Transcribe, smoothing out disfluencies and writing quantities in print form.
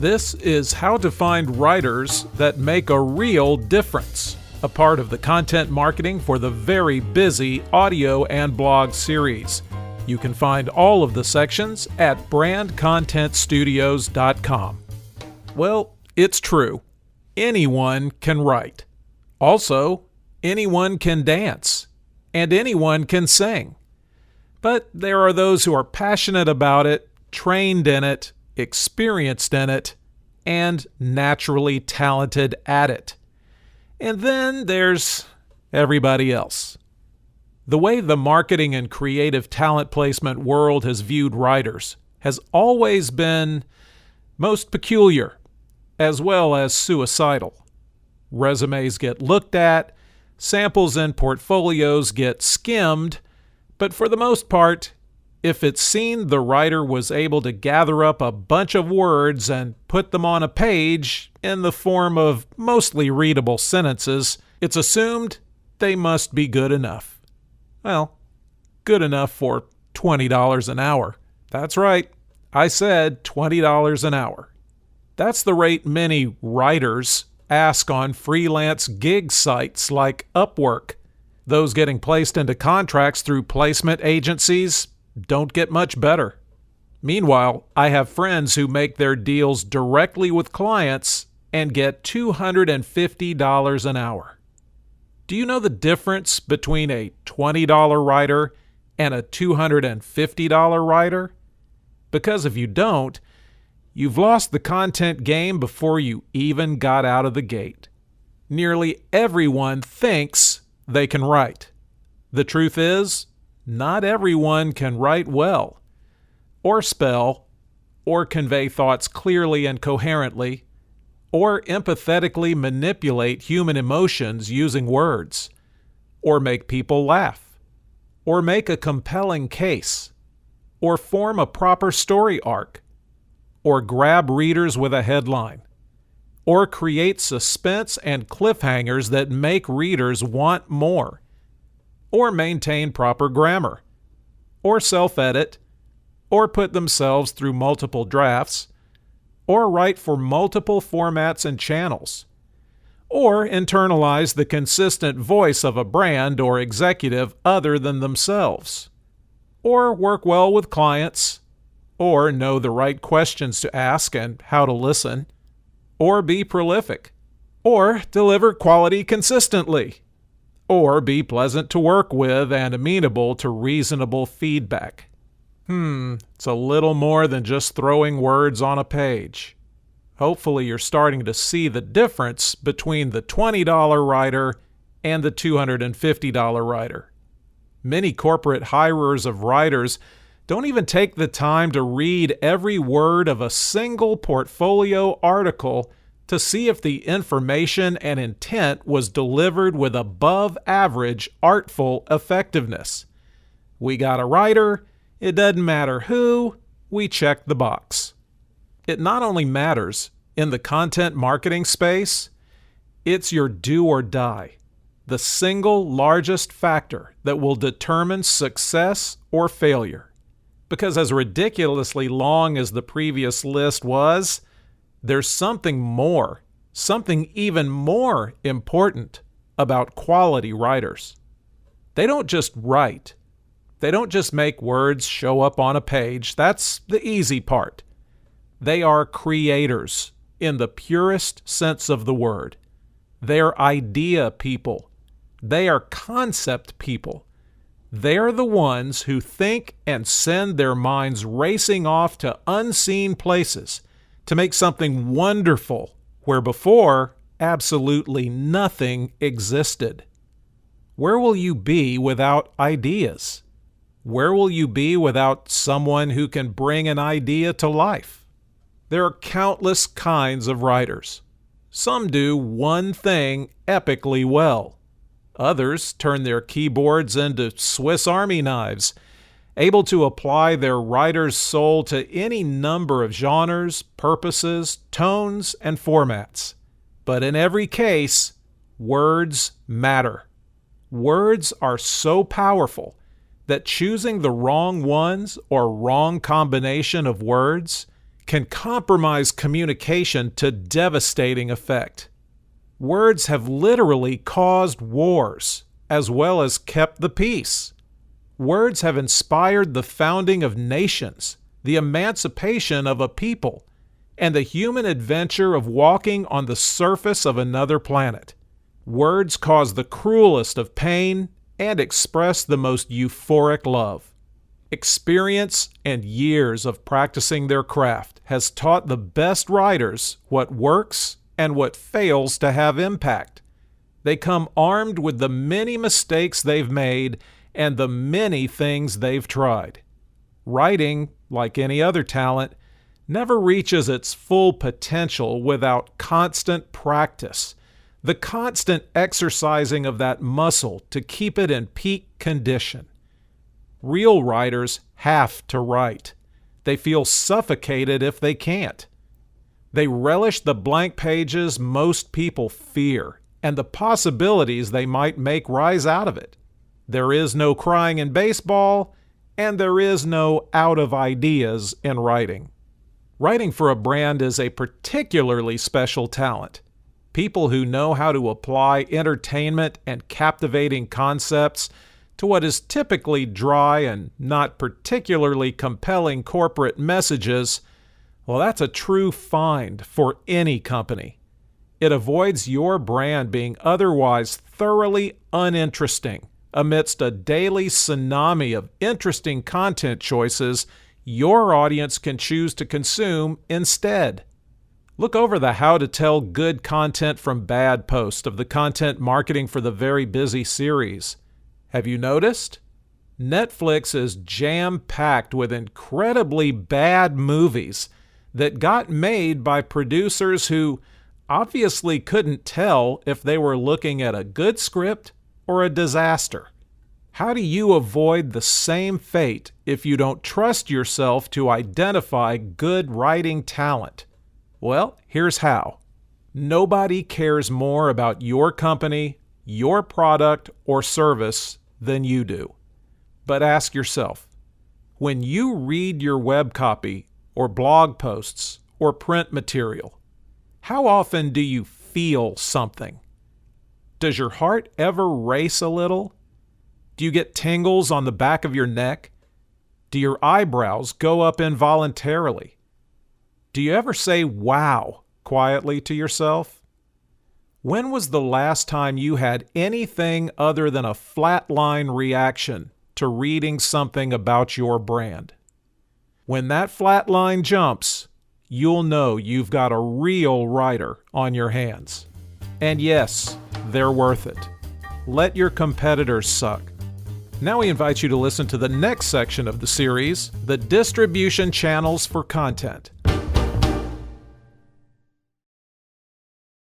This is How to Find Writers That Make a Real Difference, a part of the content marketing for the very busy audio and blog series. You can find all of the sections at brandcontentstudios.com. Well, it's true. Anyone can write. Also, anyone can dance. And anyone can sing. But there are those who are passionate about it, trained in it, experienced in it, and naturally talented at it. And then there's everybody else. The way the marketing and creative talent placement world has viewed writers has always been most peculiar, as well as suicidal. Resumes get looked at, samples and portfolios get skimmed, but for the most part, if it's seen the writer was able to gather up a bunch of words and put them on a page in the form of mostly readable sentences, it's assumed they must be good enough. Well, good enough for $20 an hour. That's right, I said $20 an hour. That's the rate many writers ask on freelance gig sites like Upwork. Those getting placed into contracts through placement agencies don't get much better. Meanwhile, I have friends who make their deals directly with clients and get $250 an hour. Do you know the difference between a $20 writer and a $250 writer? Because if you don't, you've lost the content game before you even got out of the gate. Nearly everyone thinks they can write. The truth is, not everyone can write well, or spell, or convey thoughts clearly and coherently, or empathetically manipulate human emotions using words, or make people laugh, or make a compelling case, or form a proper story arc, or grab readers with a headline, or create suspense and cliffhangers that make readers want more, or maintain proper grammar, or self-edit, or put themselves through multiple drafts, or write for multiple formats and channels, or internalize the consistent voice of a brand or executive other than themselves, or work well with clients, or know the right questions to ask and how to listen, or be prolific, or deliver quality consistently, or be pleasant to work with and amenable to reasonable feedback. It's a little more than just throwing words on a page. Hopefully you're starting to see the difference between the $20 writer and the $250 writer. Many corporate hirers of writers don't even take the time to read every word of a single portfolio article to see if the information and intent was delivered with above-average artful effectiveness. We got a writer, it doesn't matter who, we check the box. It not only matters in the content marketing space, it's your do or die, the single largest factor that will determine success or failure. Because as ridiculously long as the previous list was, there's something more, something even more important about quality writers. They don't just write. They don't just make words show up on a page. That's the easy part. They are creators in the purest sense of the word. They're idea people. They are concept people. They're the ones who think and send their minds racing off to unseen places to make something wonderful where before absolutely nothing existed. Where will you be without ideas? Where will you be without someone who can bring an idea to life? There are countless kinds of writers. Some do one thing epically well. Others turn their keyboards into Swiss Army knives, able to apply their writer's soul to any number of genres, purposes, tones, and formats. But in every case, words matter. Words are so powerful that choosing the wrong ones or wrong combination of words can compromise communication to devastating effect. Words have literally caused wars, as well as kept the peace. Words have inspired the founding of nations, the emancipation of a people, and the human adventure of walking on the surface of another planet. Words cause the cruelest of pain and express the most euphoric love. Experience and years of practicing their craft has taught the best writers what works and what fails to have impact. They come armed with the many mistakes they've made and the many things they've tried. Writing, like any other talent, never reaches its full potential without constant practice, the constant exercising of that muscle to keep it in peak condition. Real writers have to write. They feel suffocated if they can't. They relish the blank pages most people fear and the possibilities they might make rise out of it. There is no crying in baseball, and there is no out of ideas in writing. Writing for a brand is a particularly special talent. People who know how to apply entertainment and captivating concepts to what is typically dry and not particularly compelling corporate messages, well, that's a true find for any company. It avoids your brand being otherwise thoroughly uninteresting amidst a daily tsunami of interesting content choices your audience can choose to consume instead. Look over the How to Tell Good Content from Bad post of the Content Marketing for the Very Busy series. Have you noticed? Netflix is jam-packed with incredibly bad movies that got made by producers who obviously couldn't tell if they were looking at a good script or a disaster. How do you avoid the same fate if you don't trust yourself to identify good writing talent? Well, here's how. Nobody cares more about your company, your product, or service than you do. But ask yourself, when you read your web copy or blog posts or print material, how often do you feel something? Does your heart ever race a little? Do you get tingles on the back of your neck? Do your eyebrows go up involuntarily? Do you ever say "wow" quietly to yourself? When was the last time you had anything other than a flatline reaction to reading something about your brand? When that flat line jumps, you'll know you've got a real writer on your hands. And yes, they're worth it. Let your competitors suck. Now we invite you to listen to the next section of the series, The Distribution Channels for Content.